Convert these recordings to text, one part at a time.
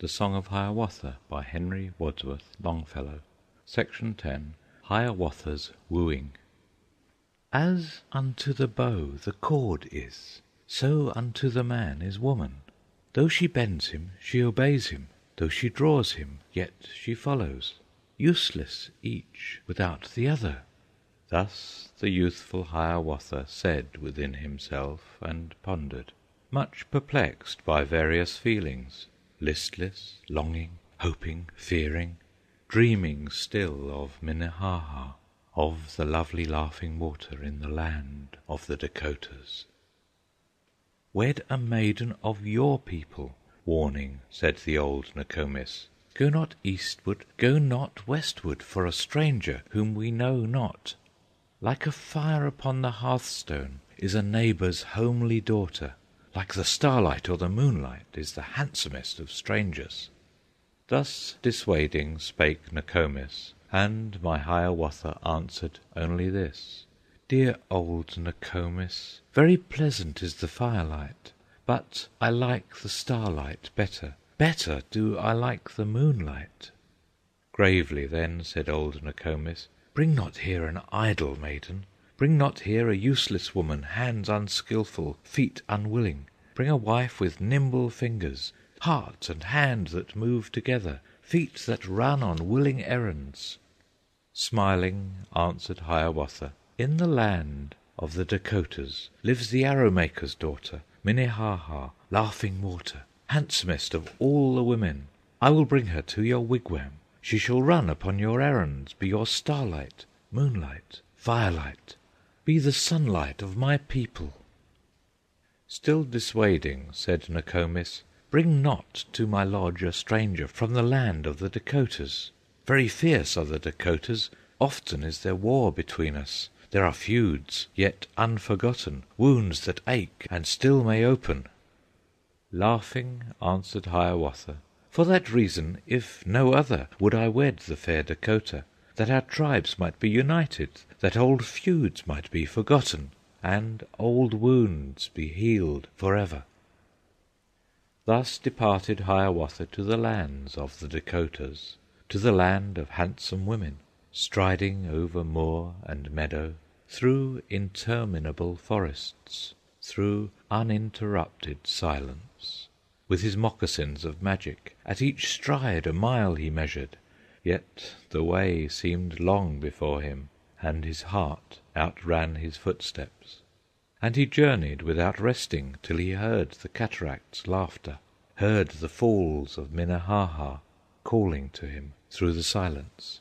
The Song of Hiawatha by Henry Wadsworth Longfellow. Section 10. Hiawatha's Wooing. As unto the bow the cord is, so unto the man is woman. Though she bends him, she obeys him, though she draws him, yet she follows, useless each without the other. Thus the youthful Hiawatha said within himself, and pondered, much perplexed by various feelings, listless, longing, hoping, fearing, dreaming still of Minnehaha, of the lovely Laughing Water in the land of the Dakotas. "Wed a maiden of your people," warning said the old Nokomis. "Go not eastward, go not westward, for a stranger whom we know not. Like a fire upon the hearthstone is a neighbor's homely daughter. Like the starlight or the moonlight is the handsomest of strangers." Thus dissuading spake Nokomis, and my Hiawatha answered only this: "Dear old Nokomis, very pleasant is the firelight, but I like the starlight better. Better do I like the moonlight." Gravely then said old Nokomis, "Bring not here an idle maiden. Bring not here a useless woman, hands unskilful, feet unwilling. Bring a wife with nimble fingers, heart and hand that move together, feet that run on willing errands." Smiling answered Hiawatha, "In the land of the Dakotas lives the Arrow maker's daughter, Minnehaha, Laughing Water, handsomest of all the women. I will bring her to your wigwam. She shall run upon your errands, be your starlight, moonlight, firelight, be the sunlight of my people." Still dissuading, said Nokomis, "Bring not to my lodge a stranger from the land of the Dakotas. Very fierce are the Dakotas, often is there war between us. There are feuds yet unforgotten, wounds that ache and still may open." Laughing answered Hiawatha, "For that reason, if no other, would I wed the fair Dakota, that our tribes might be united, that old feuds might be forgotten, and old wounds be healed forever." Thus departed Hiawatha to the lands of the Dakotas, to the land of handsome women, striding over moor and meadow, through interminable forests, through uninterrupted silence, with his moccasins of magic. At each stride a mile he measured, yet the way seemed long before him, and his heart outran his footsteps. And he journeyed without resting till he heard the cataract's laughter, heard the falls of Minnehaha calling to him through the silence.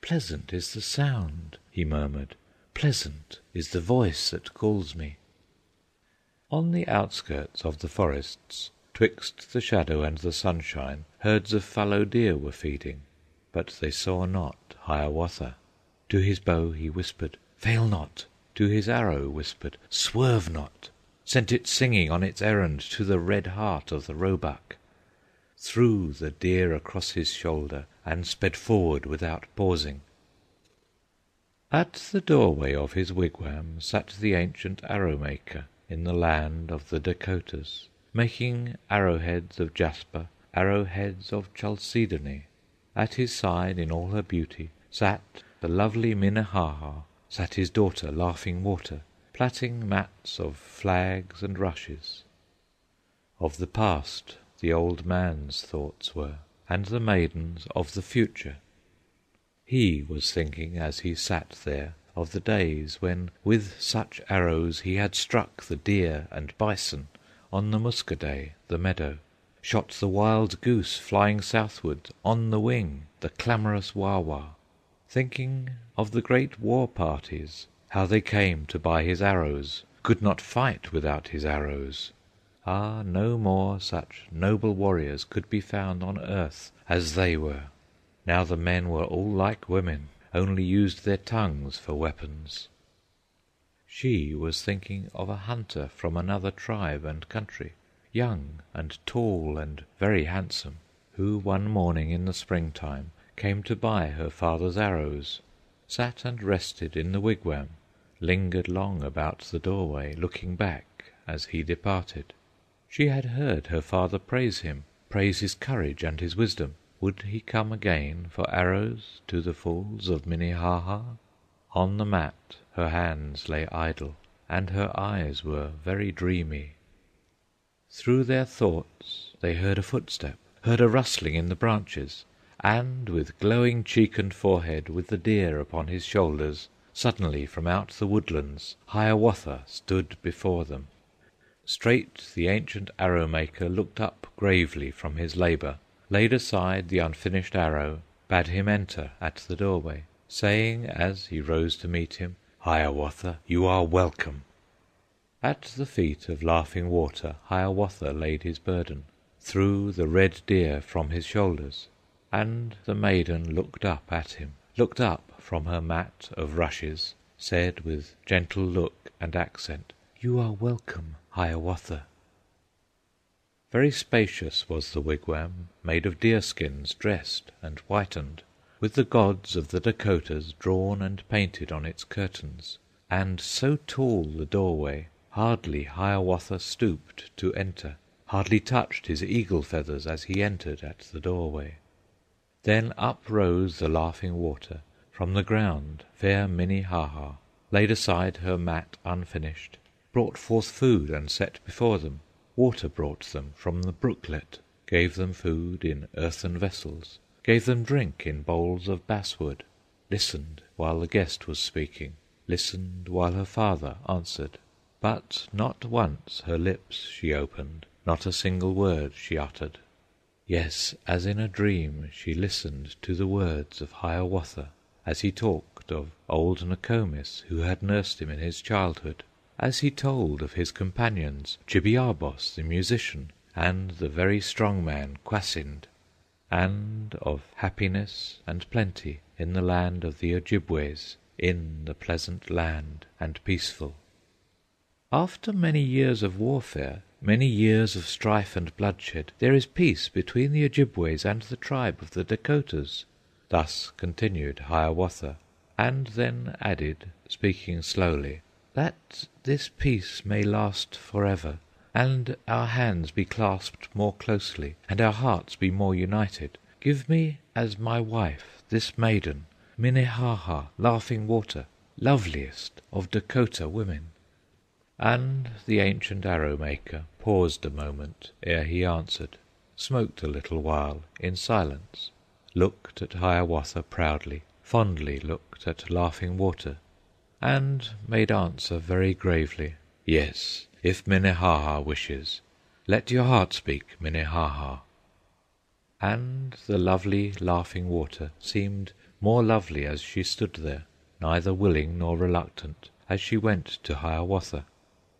"Pleasant is the sound," he murmured, "pleasant is the voice that calls me." On the outskirts of the forests, twixt the shadow and the sunshine, herds of fallow deer were feeding, but they saw not Hiawatha. To his bow he whispered, "Fail not!" To his arrow whispered, "Swerve not!" Sent it singing on its errand to the red heart of the roebuck, threw the deer across his shoulder, and sped forward without pausing. At the doorway of his wigwam sat the ancient Arrow maker in the land of the Dakotas, making arrowheads of jasper, arrowheads of chalcedony. At his side, in all her beauty, sat the lovely Minnehaha, sat his daughter Laughing Water, plaiting mats of flags and rushes. Of the past the old man's thoughts were, and the maiden's of the future. He was thinking, as he sat there, of the days when with such arrows he had struck the deer and bison on the Muscaday, the meadow, shot the wild goose flying southward on the wing, the clamorous Wawa, thinking of the great war parties, how they came to buy his arrows, could not fight without his arrows. Ah, no more such noble warriors could be found on earth as they were. Now the men were all like women, only used their tongues for weapons. She was thinking of a hunter from another tribe and country, young and tall and very handsome, who one morning in the springtime came to buy her father's arrows, sat and rested in the wigwam, lingered long about the doorway, looking back as he departed. She had heard her father praise him praise his courage and his wisdom. Would he come again for arrows to the Falls of Minnehaha? On the mat her hands lay idle, and her eyes were very dreamy. Through their thoughts they heard a footstep, heard a rustling in the branches, and with glowing cheek and forehead, with the deer upon his shoulders, suddenly from out the woodlands Hiawatha stood before them. Straight the ancient arrow maker looked up gravely from his labor, laid aside the unfinished arrow, bade him enter at the doorway, saying as he rose to meet him, "Hiawatha, you are welcome!" At the feet of Laughing Water Hiawatha laid his burden, threw the red deer from his shoulders, and the maiden looked up at him, looked up from her mat of rushes, said with gentle look and accent, "You are welcome, Hiawatha." Very spacious was the wigwam, made of deerskins dressed and whitened, with the gods of the Dacotahs drawn and painted on its curtains, and so tall the doorway, hardly Hiawatha stooped to enter, hardly touched his eagle feathers as he entered at the doorway. Then up rose the Laughing Water from the ground, fair Minnehaha, laid aside her mat unfinished, brought forth food and set before them. Water brought them from the brooklet, gave them food in earthen vessels, gave them drink in bowls of basswood, listened while the guest was speaking, listened while her father answered. But not once her lips she opened, not a single word she uttered. Yes, as in a dream she listened to the words of Hiawatha, as he talked of old Nokomis, who had nursed him in his childhood, as he told of his companions, Chibiabos the musician, and the very strong man Kwasind, and of happiness and plenty in the land of the Ojibways, in the pleasant land and peaceful. After many years of warfare, many years of strife and bloodshed, there is peace between the Ojibways and the tribe of the Dacotahs. Thus continued Hiawatha, and then added, speaking slowly, that this peace may last forever, and our hands be clasped more closely, and our hearts be more united. Give me as my wife this maiden, Minnehaha, Laughing Water, loveliest of Dakota women. And the ancient arrow maker paused a moment ere he answered, smoked a little while in silence, looked at Hiawatha proudly, fondly looked at Laughing Water, and made answer very gravely, "Yes, if Minnehaha wishes. Let your heart speak, Minnehaha." And the lovely Laughing Water seemed more lovely as she stood there, neither willing nor reluctant, as she went to Hiawatha,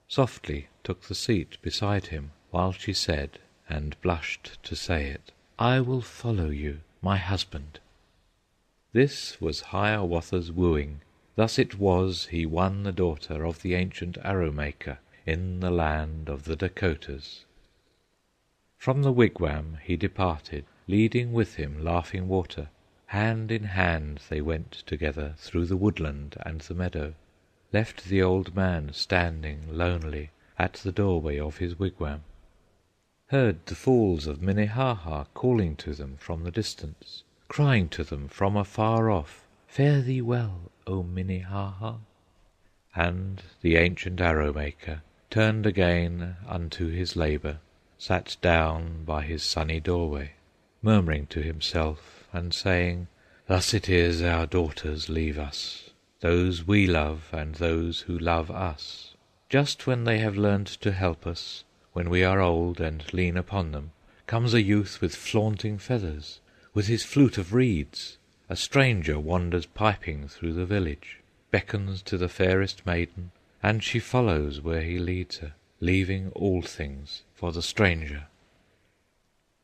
softly took the seat beside him, while she said, and blushed to say it, "I will follow you, my husband." This was Hiawatha's wooing. Thus it was he won the daughter of the ancient arrow maker in the land of the Dacotahs. From the wigwam he departed, leading with him Laughing Water. Hand in hand they went together through the woodland and the meadow, left the old man standing lonely at the doorway of his wigwam, heard the Falls of Minnehaha calling to them from the distance, crying to them from afar off, "Fare thee well, O Minnehaha!" And the ancient arrow maker turned again unto his labor, sat down by his sunny doorway, murmuring to himself and saying, "Thus it is our daughters leave us, those we love and those who love us. Just when they have learned to help us, when we are old and lean upon them, comes a youth with flaunting feathers, with his flute of reeds. A stranger wanders piping through the village, beckons to the fairest maiden, and she follows where he leads her, leaving all things for the stranger."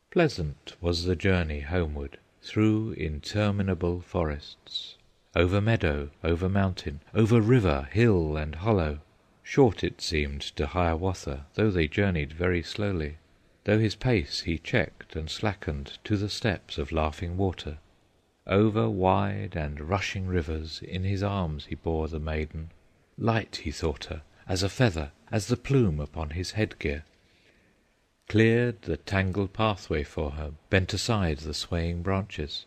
Pleasant was the journey homeward, through interminable forests, over meadow, over mountain, over river, hill, and hollow. Short it seemed to Hiawatha, though they journeyed very slowly, though his pace he checked and slackened to the steps of Laughing Water. Over wide and rushing rivers in his arms he bore the maiden, light he thought her as a feather, as the plume upon his headgear. cleared the tangled pathway for her, bent aside the swaying branches,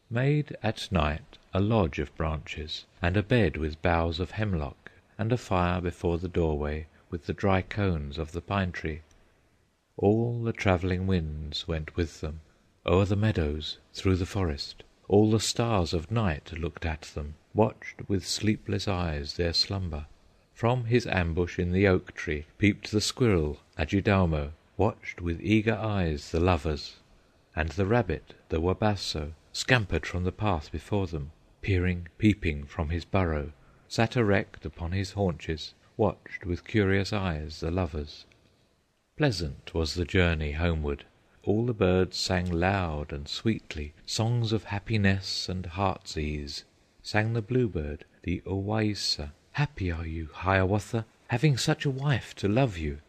made at night a lodge of branches, and a bed with boughs of hemlock, and a fire before the doorway with the dry cones of the pine tree. All the travelling winds went with them, o'er the meadows, through the forest. All the stars of night looked at them, watched with sleepless eyes their slumber. From his ambush in the oak tree peeped the squirrel, Adjidaumo, watched with eager eyes the lovers, and the rabbit, the Wabasso, scampered from the path before them, peeping from his burrow, sat erect upon his haunches, watched with curious eyes the lovers. Pleasant was the journey homeward. All the birds sang loud and sweetly songs of happiness and heart's ease. Sang the bluebird, the Owaissa, "Happy are you, Hiawatha, having such a wife to love you."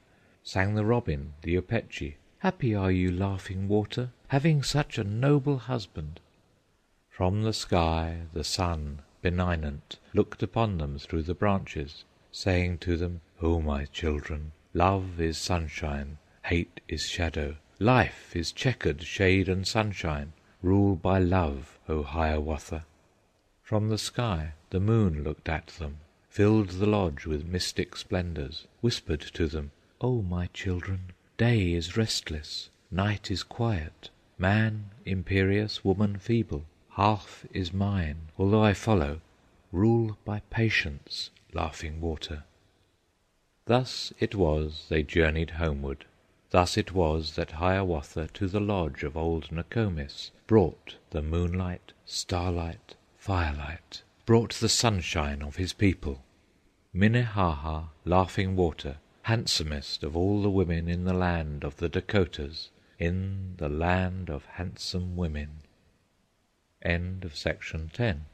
Sang the robin, the Opechee, "Happy are you, Laughing Water, having such a noble husband." From the sky the sun, benignant, looked upon them through the branches, saying to them, "O my children, love is sunshine, hate is shadow, life is checkered shade and sunshine. Rule by love, O Hiawatha." From the sky the moon looked at them, filled the lodge with mystic splendors, whispered to them, "O my children, day is restless, night is quiet, man imperious, woman feeble. Half is mine, although I follow. Rule by patience, Laughing Water." Thus it was they journeyed homeward. Thus it was that Hiawatha to the lodge of old Nokomis brought the moonlight, starlight, firelight, brought the sunshine of his people. Minnehaha, Laughing Water, handsomest of all the women in the land of the Dacotahs, in the land of handsome women. End of section 10.